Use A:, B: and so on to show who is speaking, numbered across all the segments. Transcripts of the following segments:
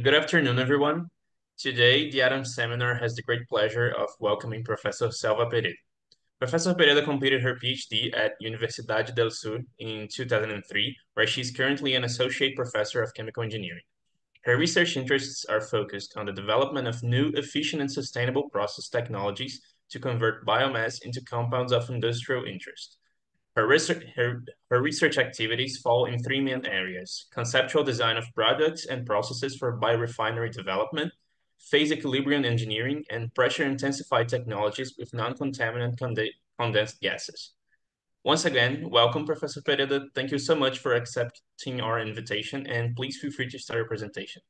A: Good afternoon, everyone. Today, the Adams Seminar has the great pleasure of welcoming Professor Selva Pereda. Professor Pereda completed her PhD at Universidad del Sur in 2003, where she's currently an associate professor of chemical engineering. Her research interests are focused on the development of new, efficient, and sustainable process technologies to convert biomass into compounds of industrial interest. Her research activities fall in three main areas: conceptual design of products and processes for biorefinery development, phase equilibrium engineering, and pressure-intensified technologies with non-contaminant condensed gases. Once again, welcome, Professor Pereda. Thank you so much for accepting our invitation, and please feel free to start your presentation.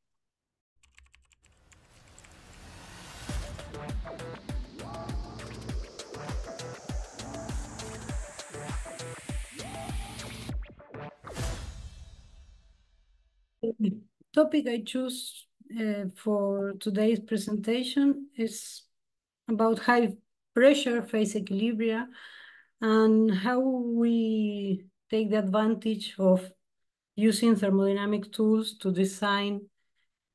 B: The topic I choose for today's presentation is about high pressure phase equilibria and how we take the advantage of using thermodynamic tools to design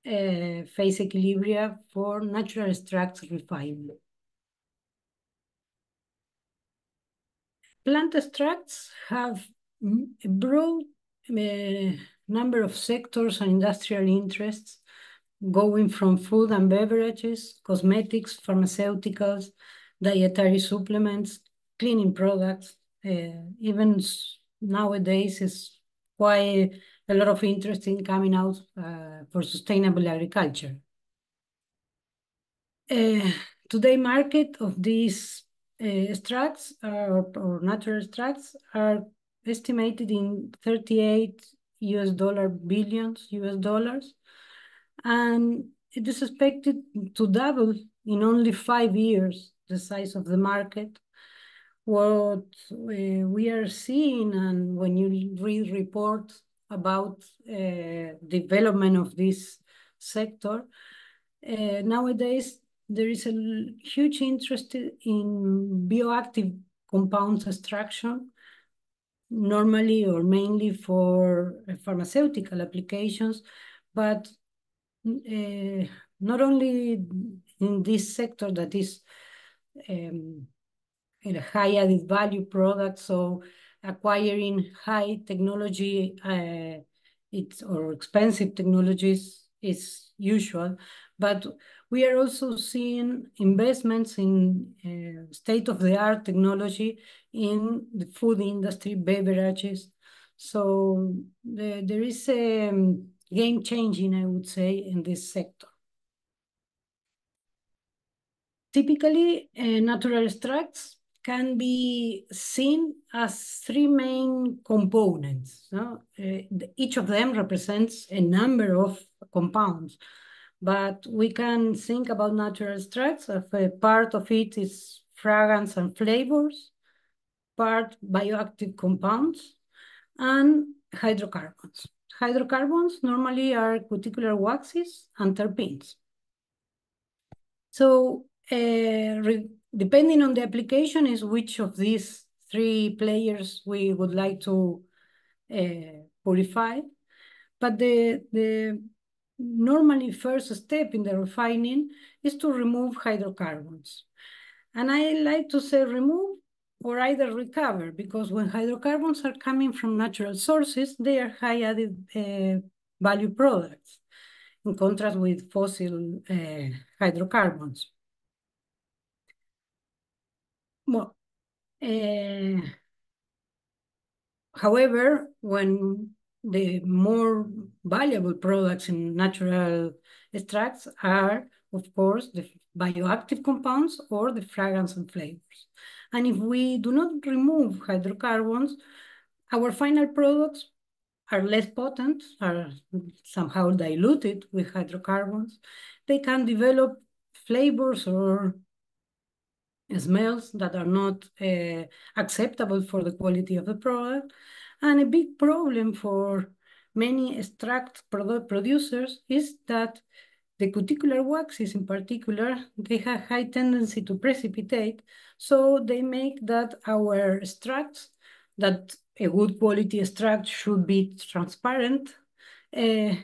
B: phase equilibria for natural extracts refinement. Plant extracts have a broad number of sectors and industrial interests, going from food and beverages, cosmetics, pharmaceuticals, dietary supplements, cleaning products. Even nowadays is quite a lot of interest in coming out for sustainable agriculture. Today, market of these extracts or natural extracts are estimated in 38 billion US dollars, and it is expected to double in only 5 years the size of the market. What we are seeing, and when you read reports about development of this sector, nowadays there is a huge interest in bioactive compounds extraction, normally or mainly for pharmaceutical applications, but not only in this sector that is in a high added value product, so acquiring high technology or expensive technologies is usual, but we are also seeing investments in state-of-the-art technology in the food industry, beverages. So there is a game changing, I would say, in this sector. Typically, natural extracts can be seen as three main components. No? Each of them represents a number of compounds, but we can think about natural extracts as a part of it is fragrance and flavors, part bioactive compounds, and hydrocarbons. Hydrocarbons normally are cuticular waxes and terpenes. So depending on the application is which of these three players we would like to purify. But the normally first step in the refining is to remove hydrocarbons. And I like to say remove or either recover, because when hydrocarbons are coming from natural sources, they are high added value products, in contrast with fossil hydrocarbons. Well, however, when the more valuable products in natural extracts are, of course, the bioactive compounds or the fragrance and flavors. And if we do not remove hydrocarbons, our final products are less potent, are somehow diluted with hydrocarbons. They can develop flavors or smells that are not acceptable for the quality of the product. And a big problem for many extract producers is that the cuticular waxes in particular, they have high tendency to precipitate, so they make that our extracts, that a good quality extract should be transparent,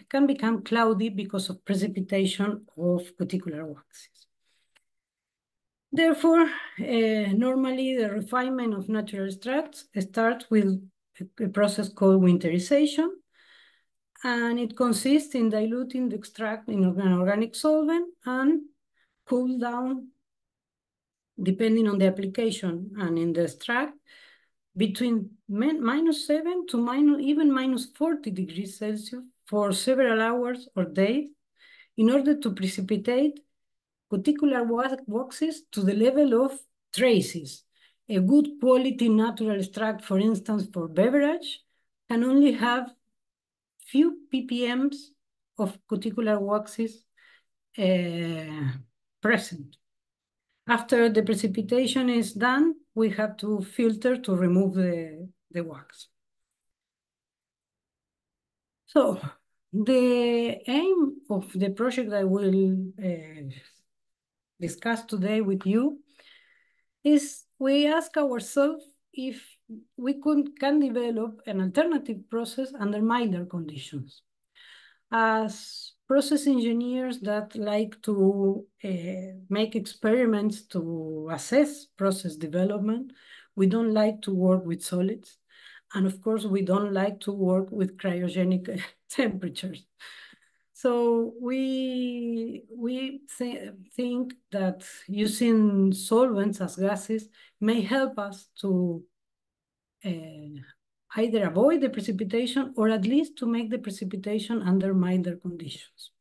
B: can become cloudy because of precipitation of cuticular waxes. Therefore, normally the refinement of natural extracts starts with a process called winterization, and it consists in diluting the extract in an organic solvent and cool down, depending on the application and in the extract, between -7 to even -40 degrees Celsius for several hours or days in order to precipitate cuticular waxes to the level of traces. A good quality natural extract, for instance, for beverage, can only have few ppms of cuticular waxes present. After the precipitation is done, we have to filter to remove the wax. So the aim of the project I will discuss today with you is we ask ourselves if we can develop an alternative process under milder conditions. As process engineers that like to make experiments to assess process development, we don't like to work with solids. And of course, we don't like to work with cryogenic temperatures. So we think that using solvents as gases may help us to either avoid the precipitation or at least to make the precipitation under milder conditions.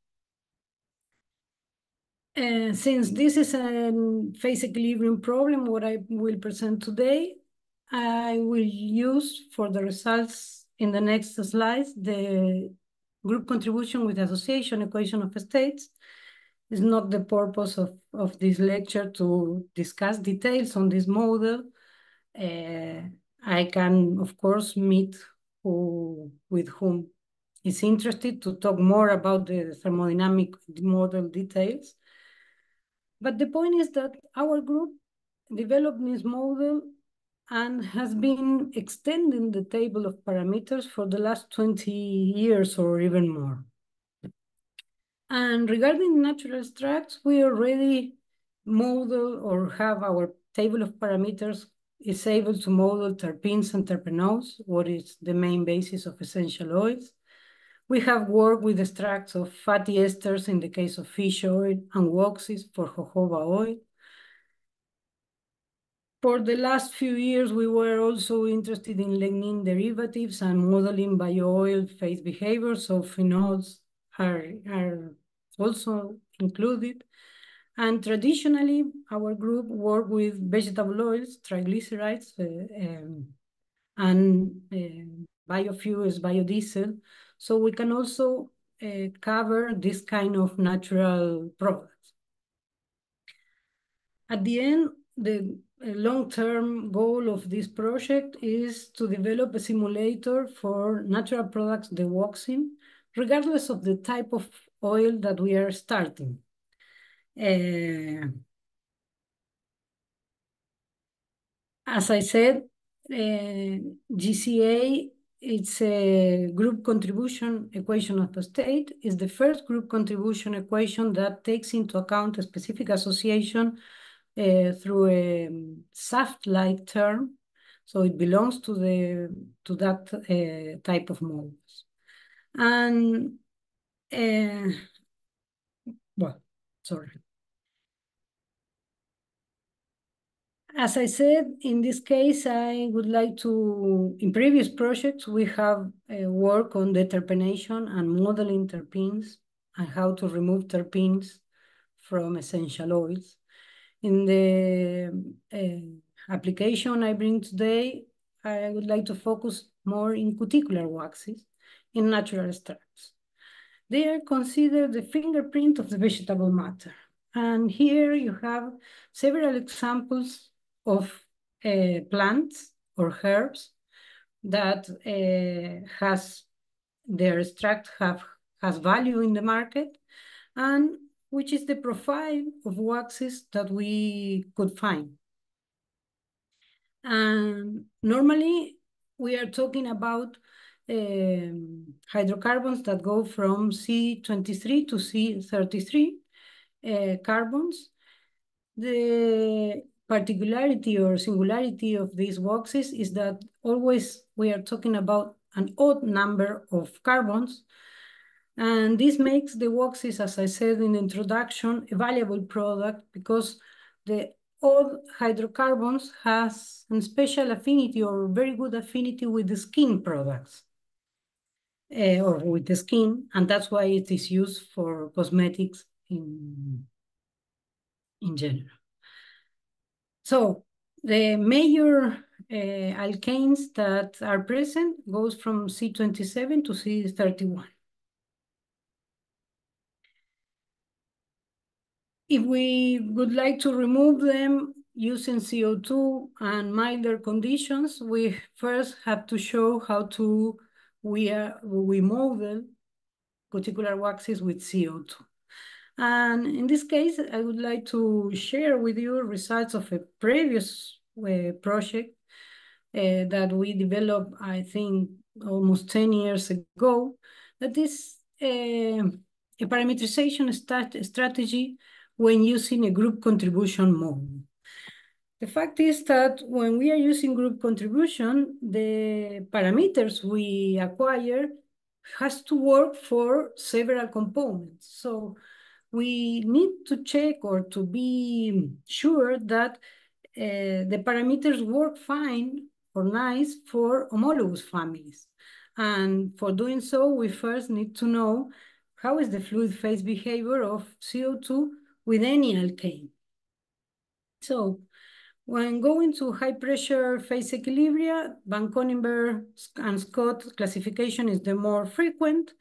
B: Since this is a phase equilibrium problem, what I will present today, I will use for the results in the next slides the group contribution with association equation of states. It's not the purpose of this lecture to discuss details on this model. I can, of course, meet with whom is interested to talk more about the thermodynamic model details. But the point is that our group developed this model and has been extending the table of parameters for the last 20 years or even more. And regarding natural extracts, we already model or have our table of parameters is able to model terpenes and terpenols, what is the main basis of essential oils. We have worked with extracts of fatty esters in the case of fish oil and waxes for jojoba oil. For the last few years, we were also interested in lignin derivatives and modeling bio-oil phase behavior, so phenols are also included. And traditionally, our group worked with vegetable oils, triglycerides, and biofuels, biodiesel. So we can also cover this kind of natural products. At the end, the long-term goal of this project is to develop a simulator for natural products dewaxing, regardless of the type of oil that we are starting. As I said, GCA, it's a group contribution equation of the state. It's the first group contribution equation that takes into account a specific association through a Saft-like term. So it belongs to that type of models. And, well, sorry. As I said, in this case, I would like to, in previous projects, we have work on deterpenation and modeling terpenes and how to remove terpenes from essential oils. In the application I bring today, I would like to focus more in cuticular waxes in natural extracts. They are considered the fingerprint of the vegetable matter. And here you have several examples of plants or herbs that has their extract has value in the market, and which is the profile of waxes that we could find. And normally we are talking about hydrocarbons that go from C23 to C33 carbons. The particularity or singularity of these boxes is that always we are talking about an odd number of carbons. And this makes the boxes, as I said in the introduction, a valuable product because the odd hydrocarbons has a special affinity or very good affinity with the skin products or with the skin, and that's why it is used for cosmetics in general. So the major alkanes that are present goes from C27 to C31. If we would like to remove them using CO2 and milder conditions, we first have to show how to we model cuticular waxes with CO2. And in this case, I would like to share with you results of a previous project that we developed, I think, almost 10 years ago, that is a parameterization strategy when using a group contribution model. The fact is that when we are using group contribution, the parameters we acquire has to work for several components. So we need to check or to be sure that the parameters work fine or nice for homologous families. And for doing so, we first need to know how is the fluid phase behavior of CO2 with any alkane. So when going to high pressure phase equilibria, Van Conenberg and Scott classification is the more frequent.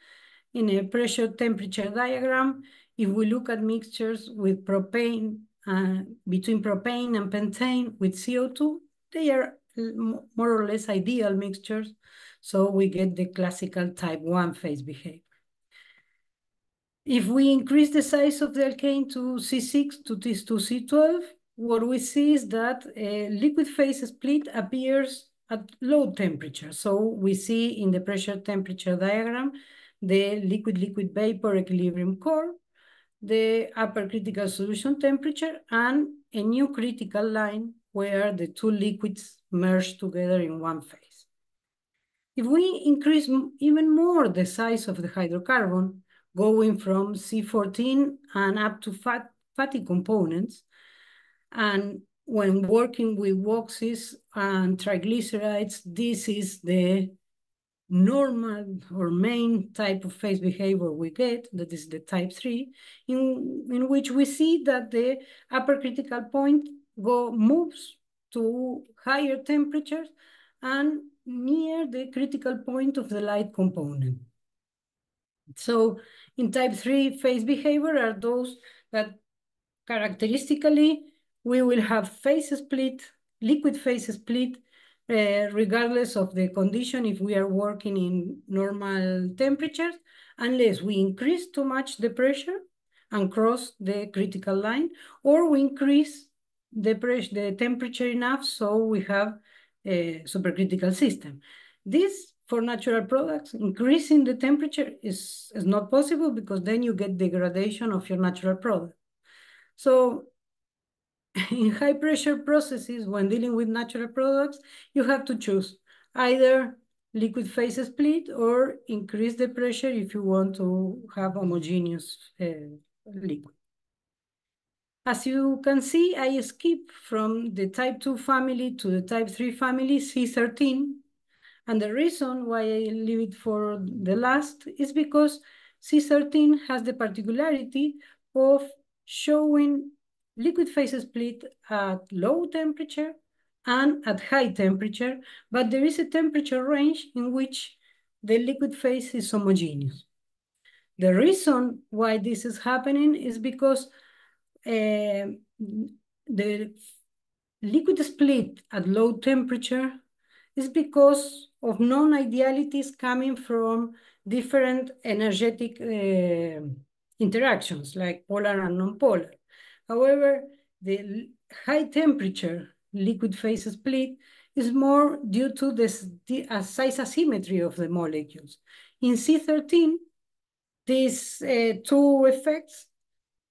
B: In a pressure temperature diagram, if we look at mixtures with propane, between propane and pentane with CO2, they are more or less ideal mixtures. So we get the classical type 1 phase behavior. If we increase the size of the alkane to C6 to C12, what we see is that a liquid phase split appears at low temperature. So we see in the pressure temperature diagram, the liquid-liquid vapor equilibrium curve, the upper critical solution temperature, and a new critical line where the two liquids merge together in one phase. If we increase even more the size of the hydrocarbon, going from C14 and up to fatty components, and when working with waxes and triglycerides, this is the normal or main type of phase behavior we get, that is the type 3, in which we see that the upper critical point moves to higher temperatures and near the critical point of the light component. So in type 3 phase behavior are those that characteristically we will have phase split, liquid phase split, regardless of the condition if we are working in normal temperatures, unless we increase too much the pressure and cross the critical line, or we increase the temperature enough so we have a supercritical system. This, for natural products, increasing the temperature is not possible because then you get degradation of your natural product. So in high pressure processes, when dealing with natural products, you have to choose either liquid phase split or increase the pressure if you want to have homogeneous liquid. As you can see, I skip from the type 2 family to the type 3 family, C13. And the reason why I leave it for the last is because C13 has the particularity of showing liquid phase split at low temperature and at high temperature, but there is a temperature range in which the liquid phase is homogeneous. The reason why this is happening is because the liquid split at low temperature is because of non-idealities coming from different energetic interactions like polar and non-polar. However, the high temperature liquid phase split is more due to the size asymmetry of the molecules. In C13, these two effects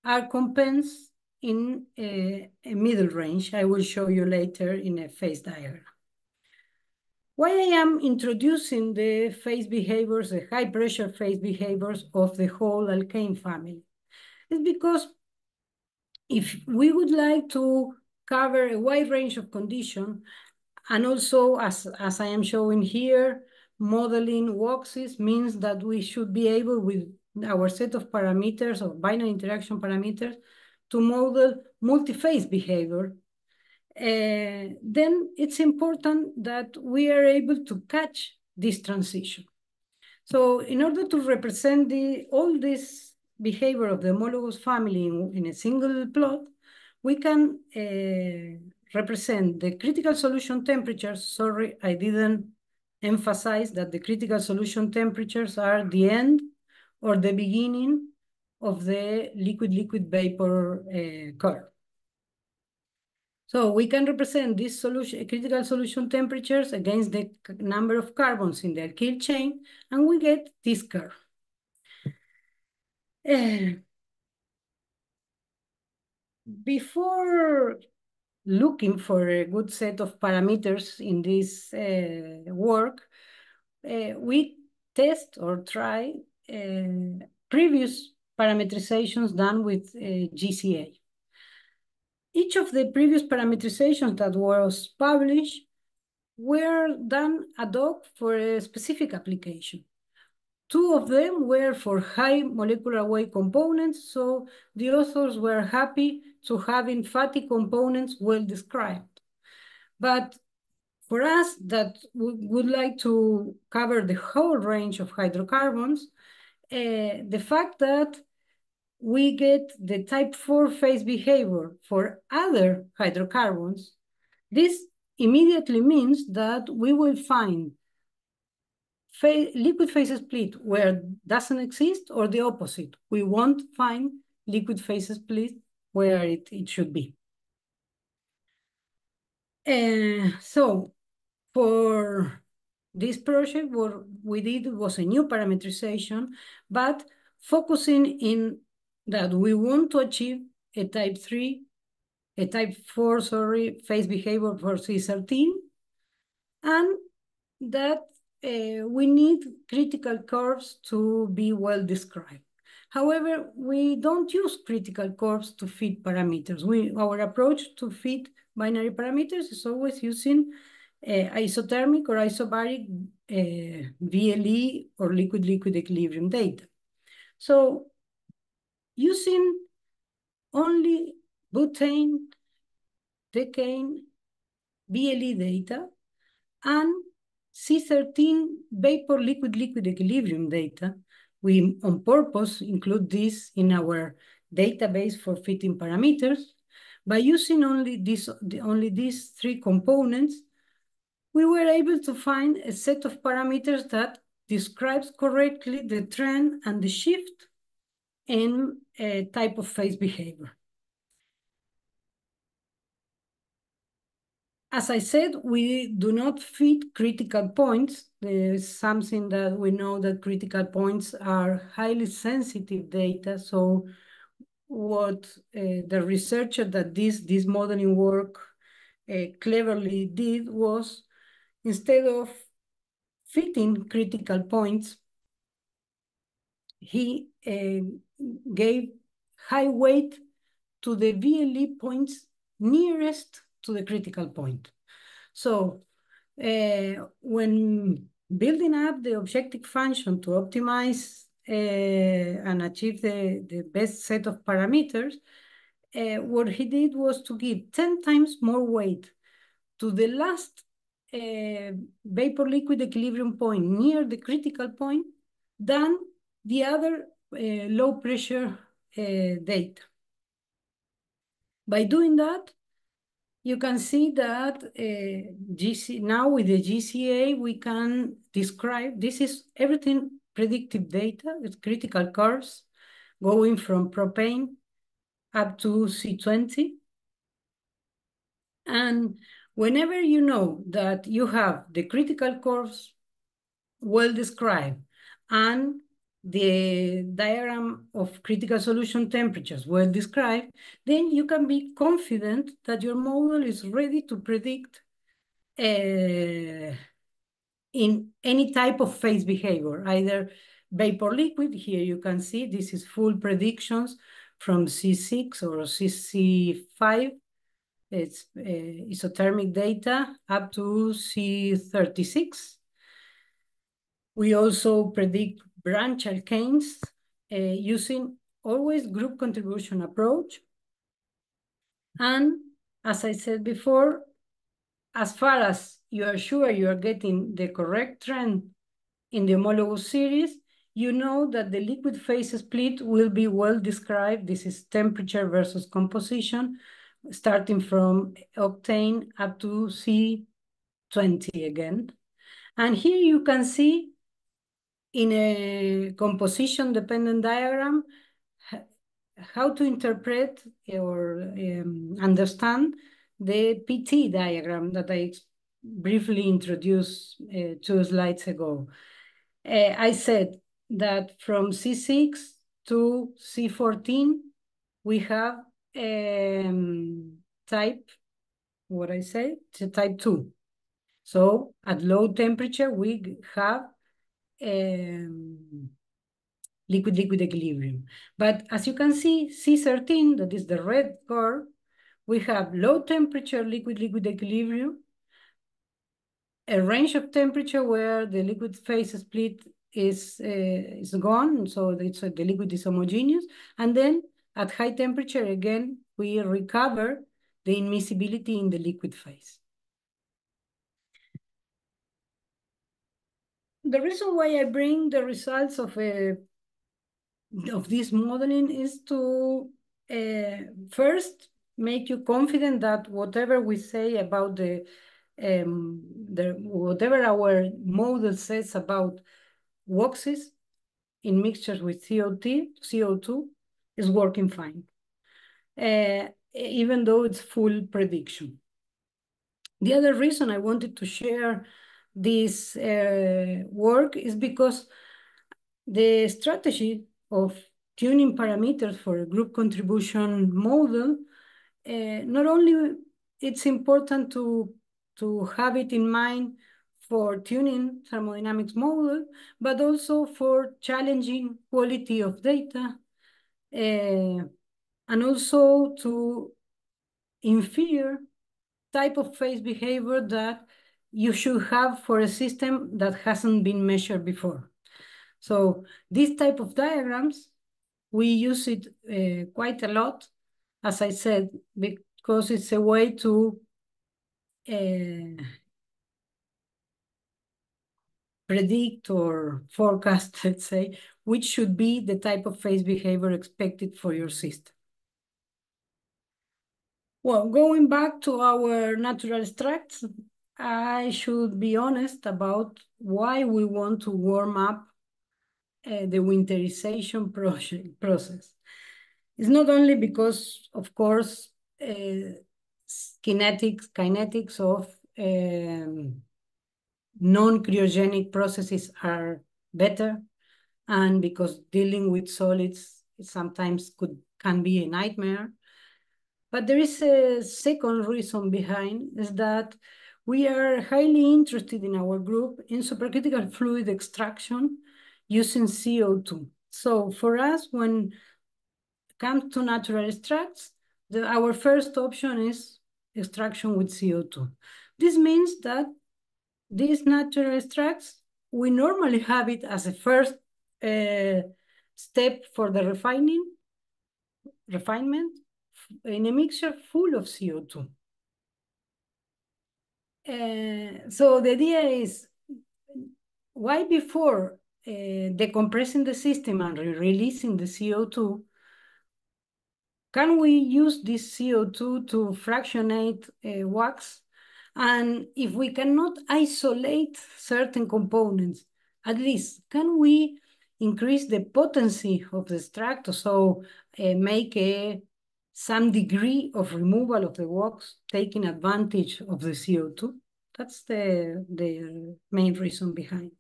B: are compensated in a middle range. I will show you later in a phase diagram. Why I am introducing the phase behaviors, the high pressure phase behaviors of the whole alkane family is because if we would like to cover a wide range of conditions, and also as I am showing here, modeling WOXes means that we should be able with our set of parameters or binary interaction parameters to model multi-phase behavior. Then it's important that we are able to catch this transition. So in order to represent all this behavior of the homologous family in a single plot, we can represent the critical solution temperatures. Sorry, I didn't emphasize that the critical solution temperatures are the end or the beginning of the liquid-liquid vapor curve. So we can represent these critical solution temperatures against the number of carbons in the alkyl chain, and we get this curve. Before looking for a good set of parameters in this work, we test or try previous parametrizations done with GCA. Each of the previous parametrizations that was published were done ad hoc for a specific application. Two of them were for high molecular weight components, so the authors were happy to having fatty components well described. But for us that would like to cover the whole range of hydrocarbons, the fact that we get the type 4 phase behavior for other hydrocarbons, this immediately means that we will find liquid phase split where doesn't exist, or the opposite. We won't find liquid phase split where it should be. So for this project, what we did was a new parametrization, but focusing in that we want to achieve a type 4, phase behavior for C13, and that we need critical curves to be well described. However, we don't use critical curves to fit parameters. Our approach to fit binary parameters is always using isothermic or isobaric VLE or liquid-liquid equilibrium data. So using only butane, decane, VLE data, and C13 vapor liquid-liquid equilibrium data, we on purpose include this in our database for fitting parameters. By using only these three components, we were able to find a set of parameters that describes correctly the trend and the shift in a type of phase behavior. As I said, we do not fit critical points. There's something that we know that critical points are highly sensitive data. So what the researcher that this modeling work cleverly did was, instead of fitting critical points, he gave high weight to the VLE points nearest to the critical point. So when building up the objective function to optimize and achieve the best set of parameters, what he did was to give 10 times more weight to the last vapor liquid equilibrium point near the critical point than the other low pressure data. By doing that, you can see that now with the GCA, we can describe, this is everything predictive data, it's critical curves going from propane up to C20. And Whenever you know that you have the critical curves well described and the diagram of critical solution temperatures well described, then you can be confident that your model is ready to predict in any type of phase behavior, either vapor liquid. Here you can see this is full predictions from C6 or CC5. It's isothermic data up to C36. We also predict branch alkanes using always group contribution approach. And as I said before, as far as you are sure you are getting the correct trend in the homologous series, you know that the liquid phase split will be well described. This is temperature versus composition, starting from octane up to C20 again. And here you can see in a composition-dependent diagram how to interpret or understand the PT diagram that I briefly introduced 2 slides ago. I said that from C6 to C14, we have type 2. So at low temperature, we have liquid-liquid equilibrium. But as you can see, C13, that is the red curve, we have low temperature liquid-liquid equilibrium, a range of temperature where the liquid phase split is gone, so the liquid is homogeneous. And then at high temperature, again, we recover the immiscibility in the liquid phase. The reason why I bring the results of this modeling is to first make you confident that whatever we say about whatever our model says about WOXes in mixtures with CO2 is working fine, even though it's full prediction. The other reason I wanted to share this work is because the strategy of tuning parameters for a group contribution model, not only it's important to have it in mind for tuning thermodynamics model, but also for challenging quality of data, and also to infer type of phase behavior that you should have for a system that hasn't been measured before. So this type of diagrams, we use it quite a lot, as I said, because it's a way to predict or forecast, let's say, which should be the type of phase behavior expected for your system. Well, going back to our natural extracts, I should be honest about why we want to warm up the winterization process. It's not only because, of course, kinetics of non-cryogenic processes are better, and because dealing with solids sometimes can be a nightmare. But there is a second reason behind, is that we are highly interested in our group in supercritical fluid extraction using CO2. So for us, when it comes to natural extracts, our first option is extraction with CO2. This means that these natural extracts, we normally have it as a first step for the refinement in a mixture full of CO2. So the idea is, why before decompressing the system and releasing the CO2, can we use this CO2 to fractionate wax? And if we cannot isolate certain components, at least can we increase the potency of the extract, so make a some degree of removal of the wax, taking advantage of the CO2. That's the main reason behind.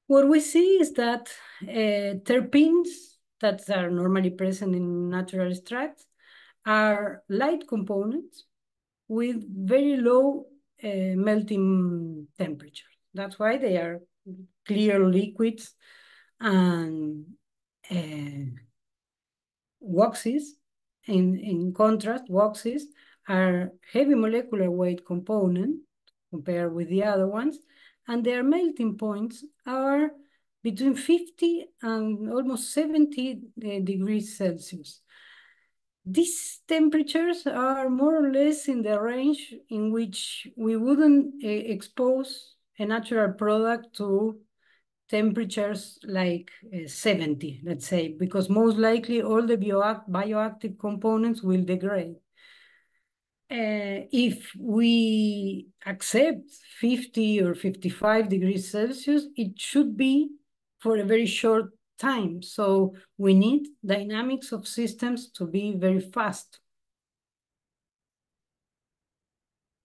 B: What we see is that terpenes that are normally present in natural extracts are light components with very low melting temperature. That's why they are clear liquids, and waxes, in contrast, waxes are heavy molecular weight component compared with the other ones, and their melting points are between 50 and almost 70 degrees Celsius. These temperatures are more or less in the range in which we wouldn't expose a natural product to temperatures like 70, let's say, because most likely all the bioactive components will degrade. If we accept 50 or 55 degrees Celsius, it should be for a very short time. So we need dynamics of systems to be very fast.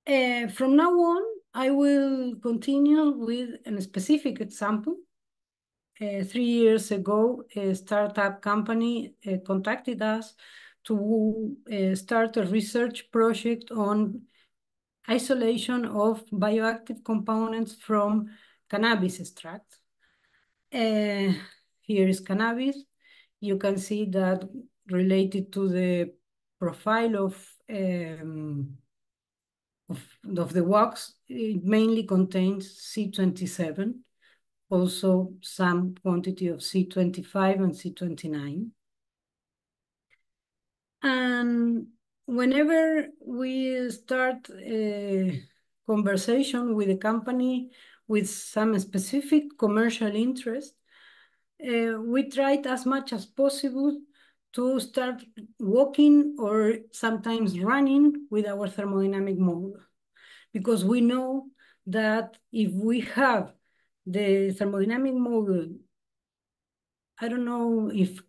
B: From now on, I will continue with a specific example. 3 years ago, a startup company contacted us to start a research project on isolation of bioactive components from cannabis extracts. Here is cannabis. You can see that related to the profile of the wax, it mainly contains C27, also some quantity of C25 and C29. And whenever we start a conversation with a company with some specific commercial interest, we tried as much as possible to start walking or sometimes running with our thermodynamic model, because we know that if we have the thermodynamic model, I don't know if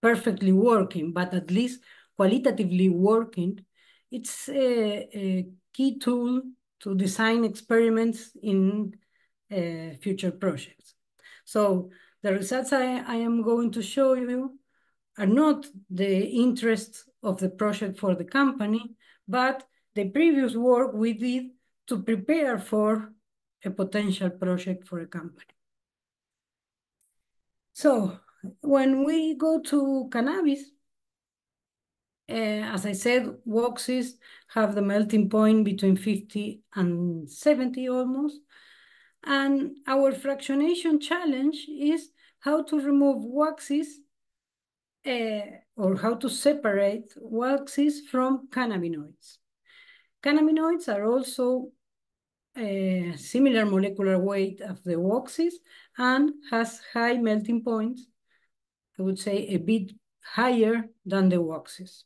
B: perfectly working, but at least qualitatively working, it's a key tool to design experiments in future projects. So the results I am going to show you are not the interest of the project for the company, but the previous work we did to prepare for a potential project for a company. So when we go to cannabis, as I said, waxes have the melting point between 50 and 70 almost. And our fractionation challenge is how to remove waxes or how to separate waxes from cannabinoids. Cannabinoids are also similar molecular weight of the waxes and has high melting points, I would say a bit higher than the waxes.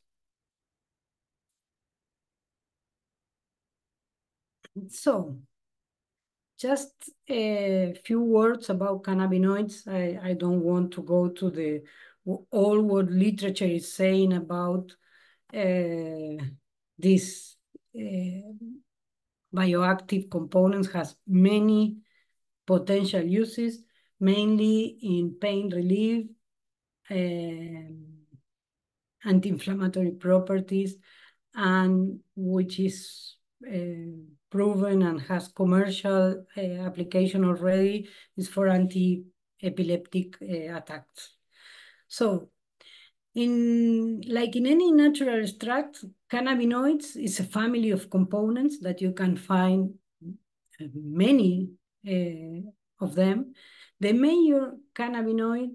B: So, just a few words about cannabinoids. I don't want to go to all what literature is saying about these bioactive components. Has many potential uses, mainly in pain relief, anti-inflammatory properties, and which is proven and has commercial application already, is for anti-epileptic attacks. So like in any natural extract, cannabinoids is a family of components that you can find many of them. The major cannabinoid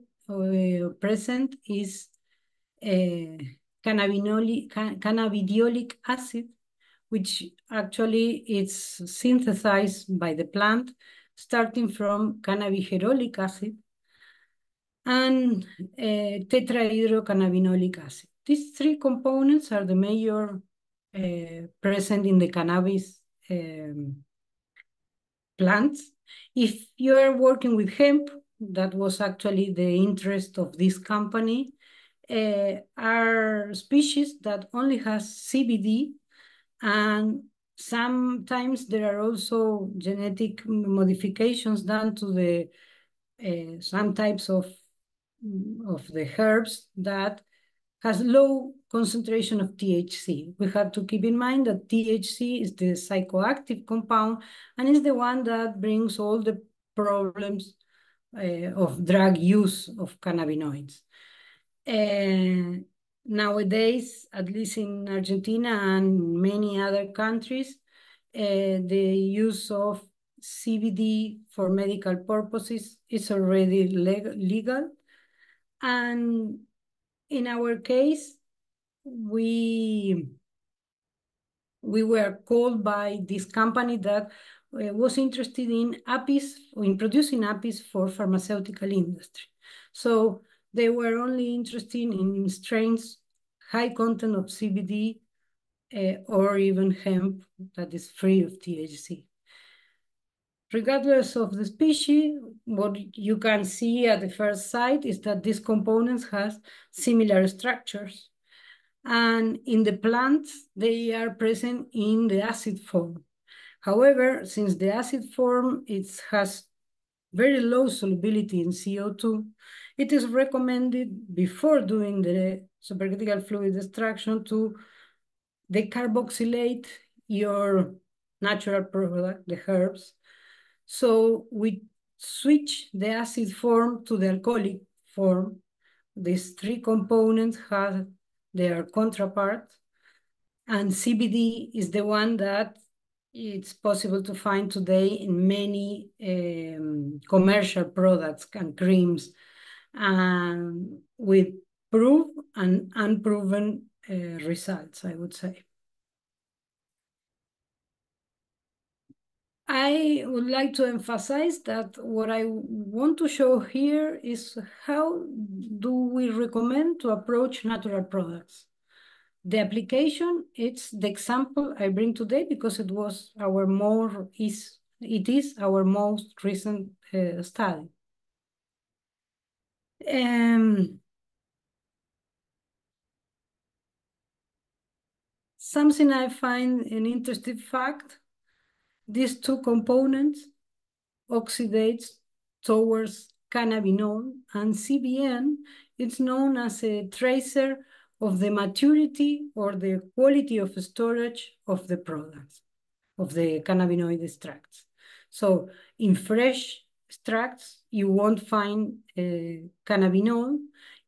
B: present is cannabidiolic acid, which actually is synthesized by the plant, starting from cannabigerolic acid and tetrahydrocannabinolic acid. These three components are the major present in the cannabis plants. If you are working with hemp, that was actually the interest of this company. are species that only has CBD, and sometimes there are also genetic modifications done to the some types of the herbs that has low concentration of THC. We have to keep in mind that THC is the psychoactive compound and is the one that brings all the problems of drug use of cannabinoids. Nowadays, at least in Argentina and many other countries, the use of CBD for medical purposes is already legal. And in our case, we were called by this company that was interested in apis, in producing apis for pharmaceutical industry. So they were only interested in strains high content of CBD or even hemp that is free of THC. Regardless of the species, what you can see at the first sight is that these components have similar structures. And in the plants, they are present in the acid form. However, since the acid form has very low solubility in CO2, it is recommended before doing the supercritical fluid extraction to decarboxylate your natural product, the herbs. So we switch the acid form to the alcoholic form. These three components have their counterpart, and CBD is the one that it's possible to find today in many commercial products and creams, and with proved and unproven results, I would say. I would like to emphasize that what I want to show here is how do we recommend to approach natural products. The application, it's the example I bring today because it is our most recent study. Something I find an interesting fact, these two components oxidates towards cannabinol, and CBN, it's known as a tracer of the maturity or the quality of storage of the products, of the cannabinoid extracts. So in fresh extracts, you won't find cannabinol.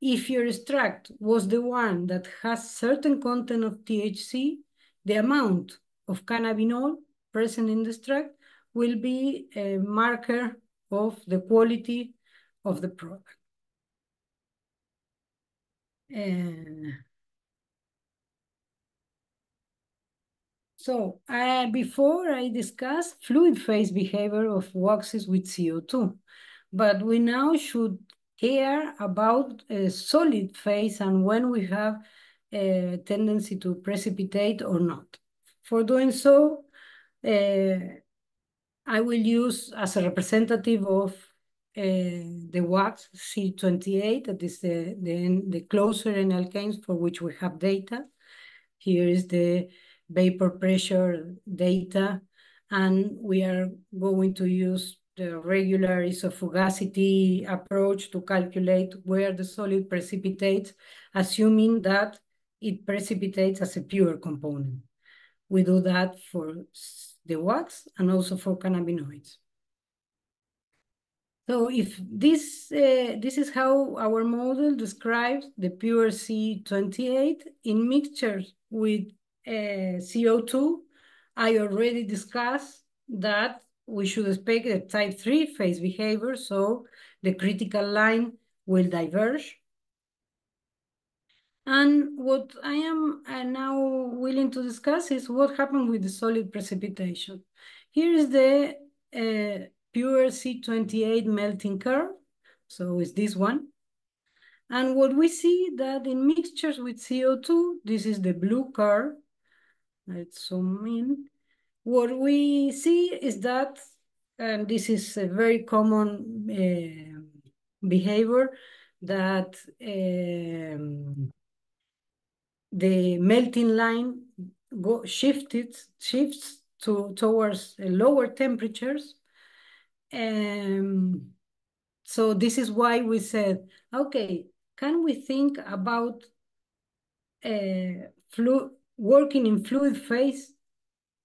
B: If your extract was the one that has certain content of THC, the amount of cannabinol present in the extract will be a marker of the quality of the product. So before I discussed fluid phase behavior of waxes with CO2, but we now should care about a solid phase and when we have a tendency to precipitate or not. For doing so, I will use as a representative of the wax C28, that is the closer N alkanes for which we have data. Here is the vapor pressure data, and we are going to use the regular isofugacity approach to calculate where the solid precipitates, assuming that it precipitates as a pure component. We do that for the wax and also for cannabinoids. So if this is how our model describes the pure C28 in mixtures with CO2. I already discussed that we should expect a type 3 phase behavior, so the critical line will diverge. And what I am now willing to discuss is what happened with the solid precipitation. Here is the pure C28 melting curve. So it's this one. And what we see that in mixtures with CO2, this is the blue curve. Let's zoom in. What we see is that, and this is a very common behavior, that the melting line shifts towards lower temperatures. So this is why we said, okay, can we think about working in fluid phase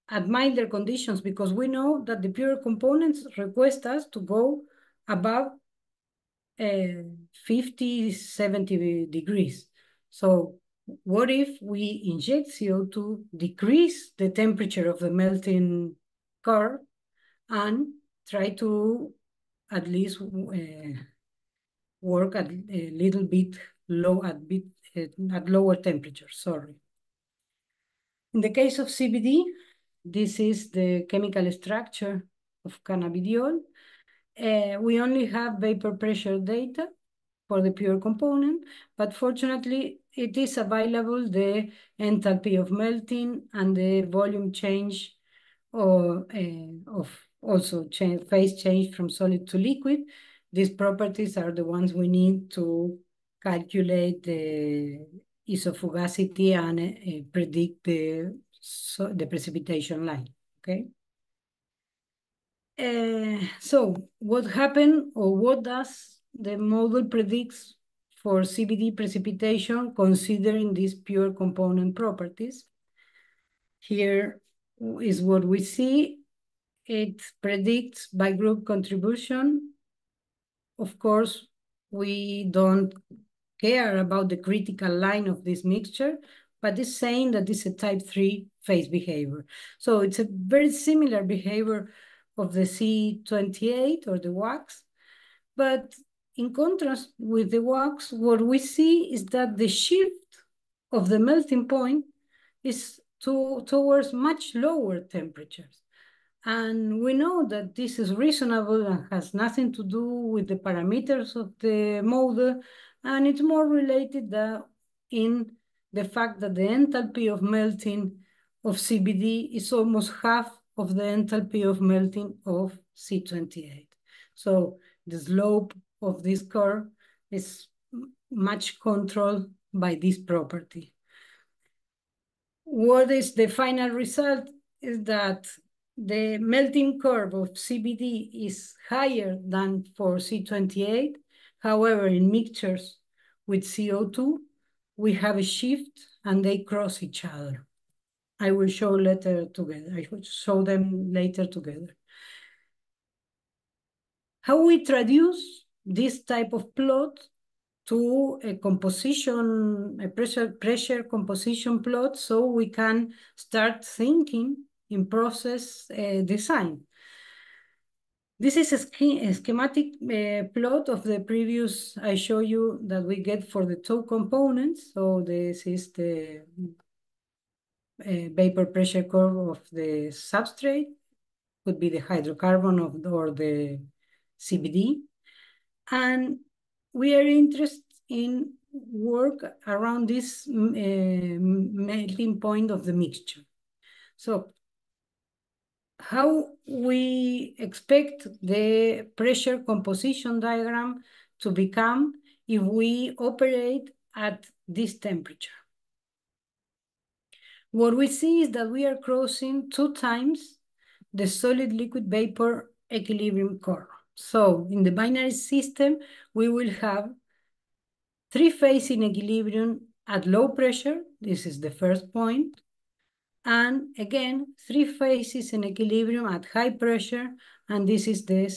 B: at milder conditions? Because we know that the pure components request us to go above 50, 70 degrees. So what if we inject CO2, decrease the temperature of the melting curve, and try to at least work at a little bit at lower temperatures, sorry. In the case of CBD, this is the chemical structure of cannabidiol. We only have vapor pressure data for the pure component, but fortunately it is available the enthalpy of melting and the volume change of also phase change from solid to liquid. These properties are the ones we need to calculate the isofugacity and predict the precipitation line, okay? So what happened, or what does the model predicts for CBD precipitation considering these pure component properties? Here is what we see. It predicts by group contribution. Of course, we don't care about the critical line of this mixture, but it's saying that it's a type 3 phase behavior. So it's a very similar behavior of the C28 or the wax. But in contrast with the wax, what we see is that the shift of the melting point is towards much lower temperatures. And we know that this is reasonable and has nothing to do with the parameters of the model, and it's more related in the fact that the enthalpy of melting of CBD is almost half of the enthalpy of melting of C28. So the slope of this curve is much controlled by this property. What is the final result is that the melting curve of CBD is higher than for C28. However, in mixtures with CO2, we have a shift and they cross each other. I will show later together. I will show them later together. How we traduce this type of plot to a composition, a pressure composition plot, so we can start thinking in process design. This is a schematic plot of the previous I show you that we get for the two components. So this is the vapor pressure curve of the substrate, could be the hydrocarbon or the CBD. And we are interested in work around this melting point of the mixture. So how we expect the pressure composition diagram to become if we operate at this temperature? What we see is that we are crossing 2 times the solid liquid vapor equilibrium curve. So in the binary system, we will have 3 phases in equilibrium at low pressure. This is the first point. And again, 3 phases in equilibrium at high pressure. And this is the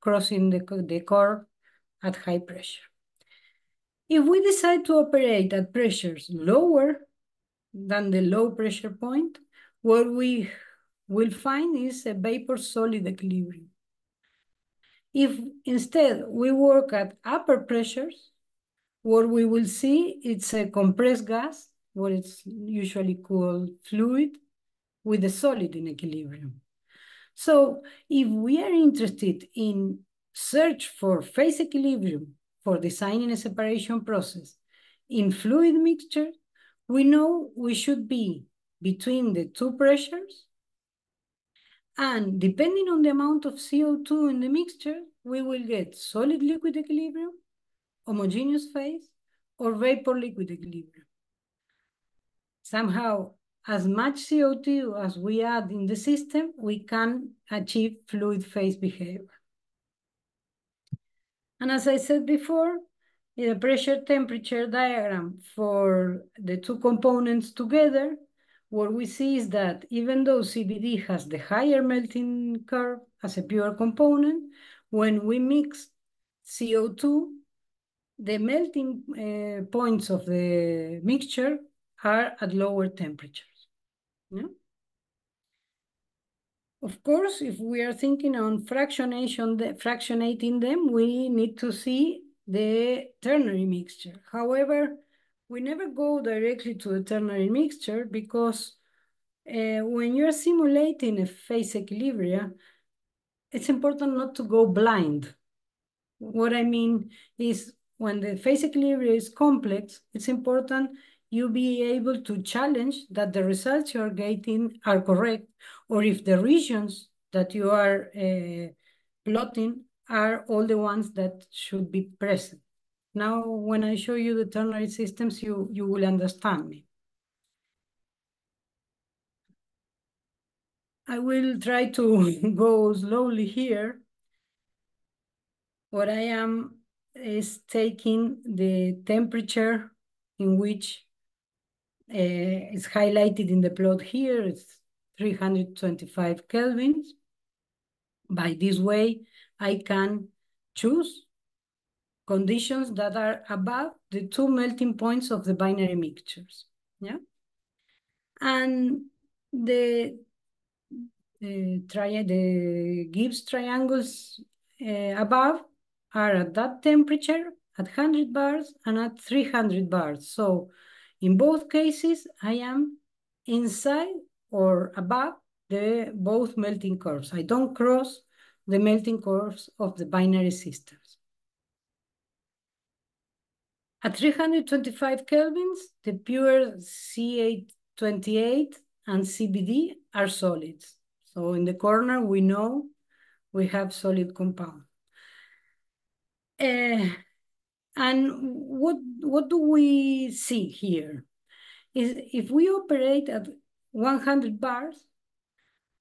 B: crossing the curve at high pressure. If we decide to operate at pressures lower than the low pressure point, what we will find is a vapor-solid equilibrium. If instead we work at upper pressures, what we will see is a compressed gas, what it's usually called fluid, with a solid in equilibrium. So if we are interested in search for phase equilibrium for designing a separation process in fluid mixture, we know we should be between the 2 pressures, and depending on the amount of CO2 in the mixture, we will get solid-liquid equilibrium, homogeneous phase, or vapor-liquid equilibrium. Somehow, as much CO2 as we add in the system, we can achieve fluid phase behavior. And as I said before, in the pressure temperature diagram for the two components together, what we see is that even though CBD has the higher melting curve as a pure component, when we mix CO2, the melting points of the mixture are at lower temperatures. Yeah? Of course, if we are thinking on fractionating them, we need to see the ternary mixture. However, we never go directly to the ternary mixture because when you're simulating a phase equilibria, it's important not to go blind. What I mean is when the phase equilibrium is complex, it's important you be able to challenge that the results you are getting are correct, or if the regions that you are plotting are all the ones that should be present. Now, when I show you the ternary systems, you will understand me. I will try to go slowly here. What I am is taking the temperature in which is highlighted in the plot here. It's 325 kelvins. By this way, I can choose conditions that are above the two melting points of the binary mixtures. Yeah, and the Gibbs triangles above are at that temperature at 100 bars and at 300 bars. So in both cases, I am inside or above the both melting curves. I don't cross the melting curves of the binary systems. At 325 kelvins, the pure C828 and CBD are solids. So in the corner, we know we have solid compound. And what do we see here? Is if we operate at 100 bars,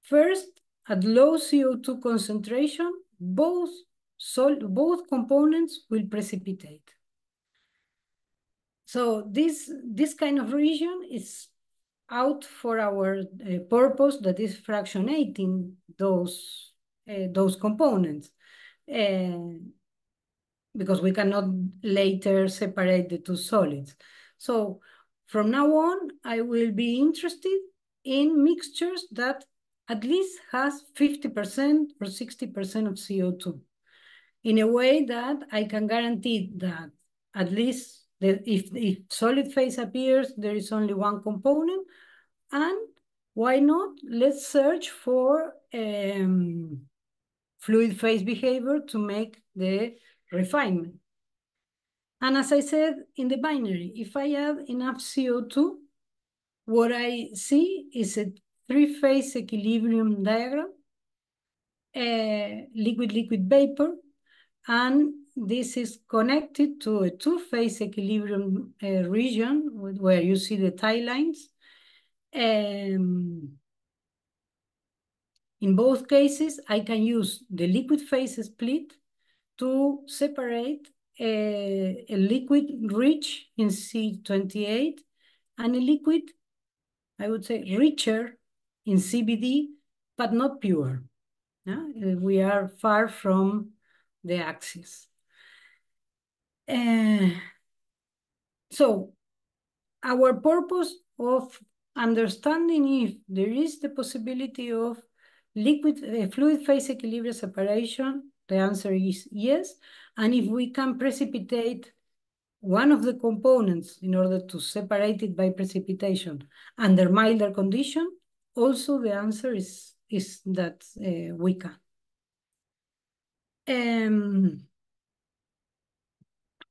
B: first, at low CO2 concentration, both components will precipitate. So this kind of region is out for our purpose, that is fractionating those components, because we cannot later separate the two solids. So from now on, I will be interested in mixtures that at least has 50% or 60% of CO2, in a way that I can guarantee that at least if solid phase appears, there is only one component. And why not? Let's search for fluid phase behavior to make the refinement. And as I said in the binary, if I add enough CO2, what I see is a three-phase equilibrium diagram, liquid-liquid vapor, and this is connected to a two-phase equilibrium region where you see the tie lines. In both cases, I can use the liquid phase split to separate a liquid rich in C28 and a liquid, I would say, richer in CBD, but not pure. We are far from the axis. So our purpose of understanding if there is the possibility of fluid phase equilibrium separation, the answer is yes. And if we can precipitate one of the components in order to separate it by precipitation under milder condition, also the answer is that we can.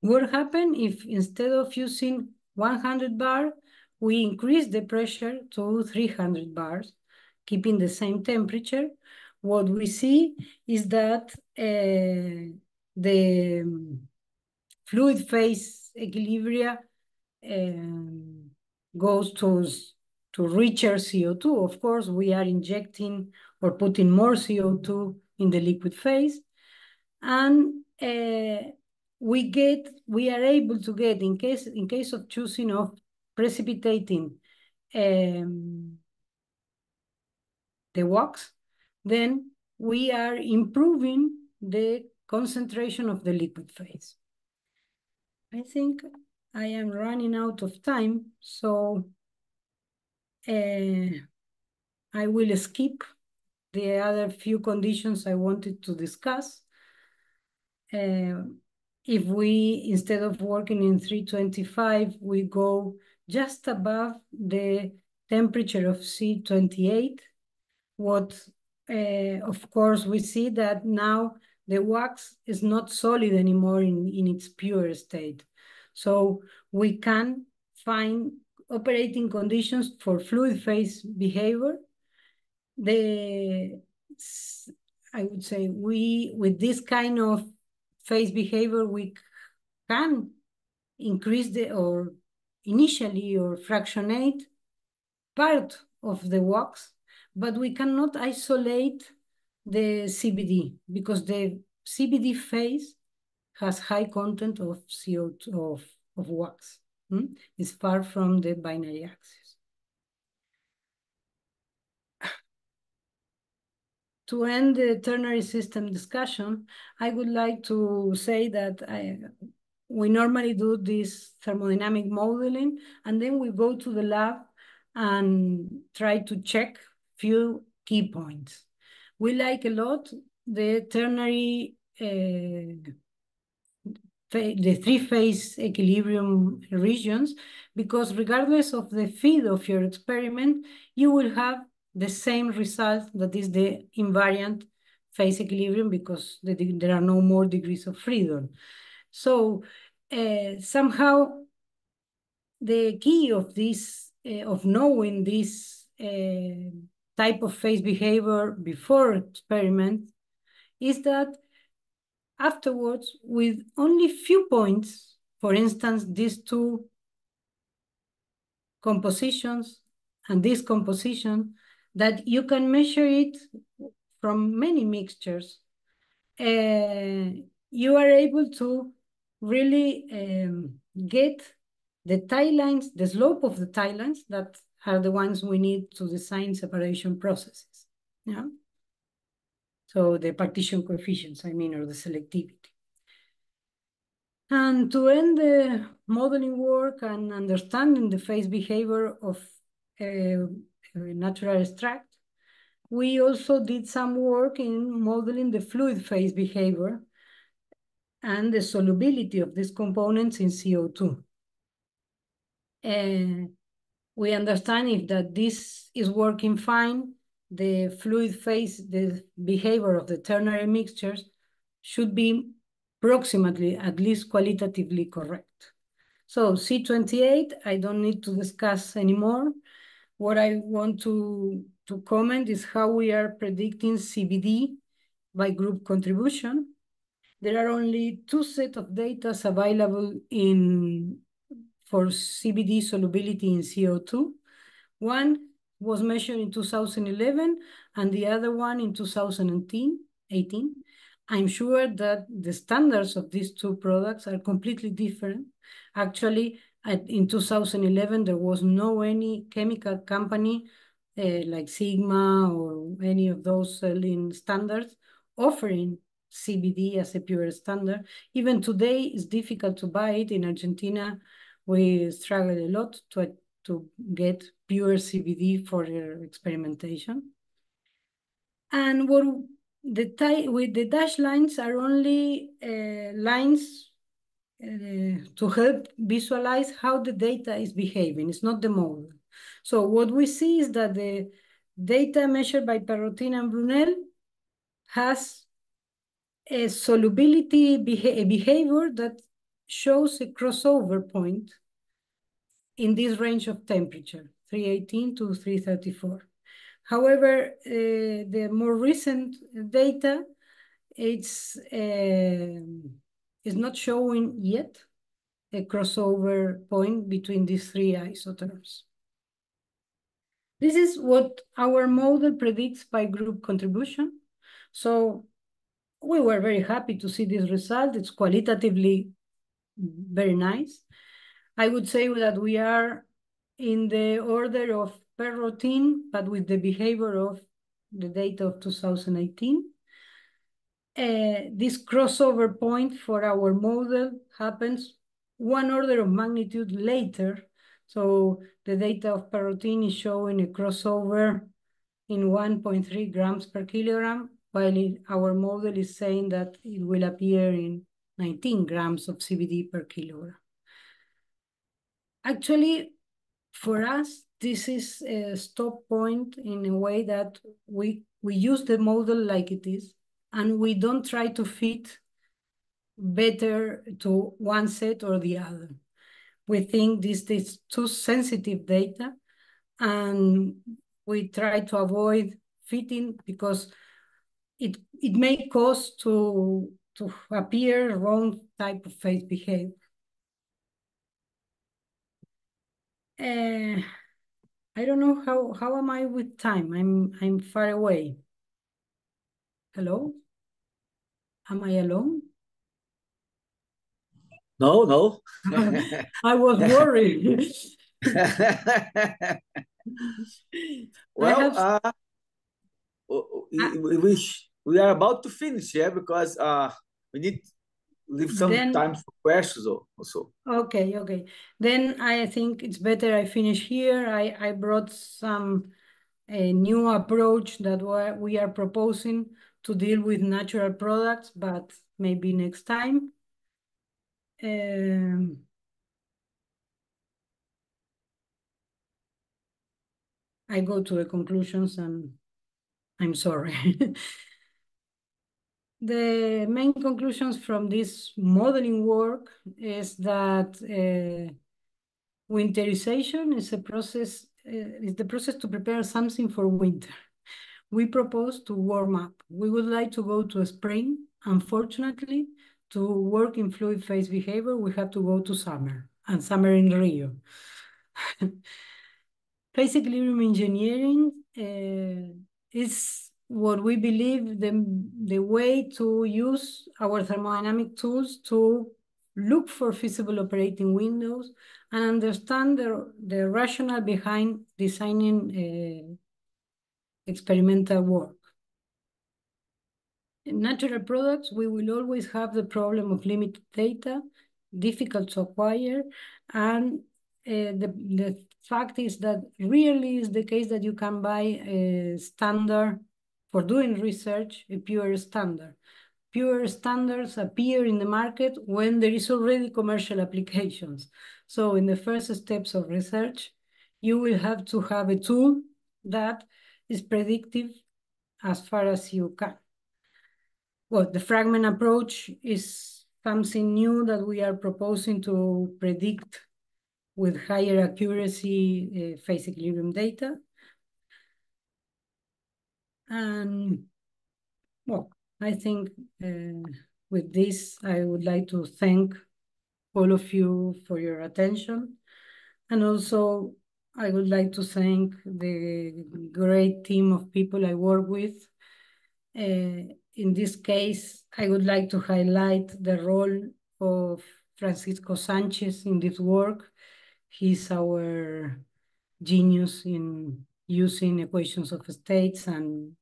B: What happens if instead of using 100 bar, we increase the pressure to 300 bars, keeping the same temperature? what we see is that the fluid phase equilibria goes to richer CO2. Of course, we are injecting or putting more CO2 in the liquid phase. And we are able to get, in case of choosing of precipitating the wax, then we are improving the concentration of the liquid phase. I think I am running out of time, so I will skip the other few conditions I wanted to discuss. If we, instead of working in 325, we go just above the temperature of C28, of course, we see that now the wax is not solid anymore in its pure state. So we can find operating conditions for fluid phase behavior. I would say with this kind of phase behavior, we can increase or fractionate part of the wax, but we cannot isolate the CBD because the CBD phase has high content of CO2 of wax. It's far from the binary axis. To end the ternary system discussion, I would like to say that we normally do this thermodynamic modeling, and then we go to the lab and try to check few key points. We like a lot the ternary, the three-phase equilibrium regions, because regardless of the feed of your experiment, you will have the same result, that is the invariant phase equilibrium, because there are no more degrees of freedom. So somehow the key of this, of knowing this type of phase behavior before experiment, is that afterwards, with only few points, for instance, these two compositions and this composition, that you can measure it from many mixtures, you are able to really get the tie lines, the slope of the tie lines that are the ones we need to design separation processes. Yeah. So the partition coefficients, I mean, or the selectivity. And to end the modeling work and understanding the phase behavior of natural extract, we also did some work in modeling the fluid phase behavior and the solubility of these components in CO2. We understand if that this is working fine, the fluid phase, the behavior of the ternary mixtures should be approximately, at least qualitatively correct. So C28, I don't need to discuss anymore. What I want to comment is how we are predicting CBD by group contribution. There are only two sets of data available for CBD solubility in CO2. One was measured in 2011 and the other one in 2018. I'm sure that the standards of these two products are completely different. Actually, in 2011, there was no any chemical company like Sigma or any of those selling standards offering CBD as a pure standard. Even today, it's difficult to buy it. In Argentina, we struggle a lot to get pure CBD for their experimentation. And with the dashed lines are only lines to help visualize how the data is behaving. It's not the model. So what we see is that the data measured by Perrotin and Brunel has a solubility behavior that shows a crossover point in this range of temperature, 318 to 334. However, the more recent data, it's not showing yet a crossover point between these three isotopes. This is what our model predicts by group contribution. So we were very happy to see this result. It's qualitatively very nice. I would say that we are in the order of per routine, but with the behavior of the data of 2018. This crossover point for our model happens one order of magnitude later. So the data of per routine is showing a crossover in 1.3 grams per kilogram, while our model is saying that it will appear in 19 grams of CBD per kilogram. Actually, for us, this is a stop point in a way that we use the model like it is, and we don't try to fit better to one set or the other. We think this is too sensitive data, and we try to avoid fitting because it may cause to appear wrong type of phase behavior. I don't know how am I with time? I'm far away. Hello? Am I alone?
C: No, no.
B: I was worried.
C: Well, we are about to finish, yeah, because we need to leave some time for questions also.
B: Okay. Then I think it's better I finish here. I brought some new approach that we are proposing to deal with natural products, but maybe next time. I go to the conclusions and I'm sorry. The main conclusions from this modeling work is that winterization is a process, is the process to prepare something for winter. We propose to warm up. We would like to go to spring. Unfortunately, to work in fluid phase behavior, we have to go to summer, and summer in Rio. Phase equilibrium engineering is what we believe the way to use our thermodynamic tools to look for feasible operating windows and understand the rationale behind designing experimental work. In natural products, we will always have the problem of limited data, difficult to acquire, and the fact is that rarely is the case that you can buy a standard for doing research, a pure standard. Pure standards appear in the market when there is already commercial applications. So in the first steps of research, you will have to have a tool that is predictive as far as you can. Well, the fragment approach is something new that we are proposing to predict with higher accuracy phase equilibrium data. And well, I think with this, I would like to thank all of you for your attention. And also, I would like to thank the great team of people I work with. In this case, I would like to highlight the role of Francisco Sanchez in this work. He's our genius in using equations of states and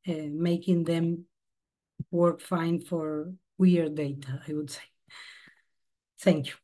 B: making them work fine for weird data, I would say. Thank you.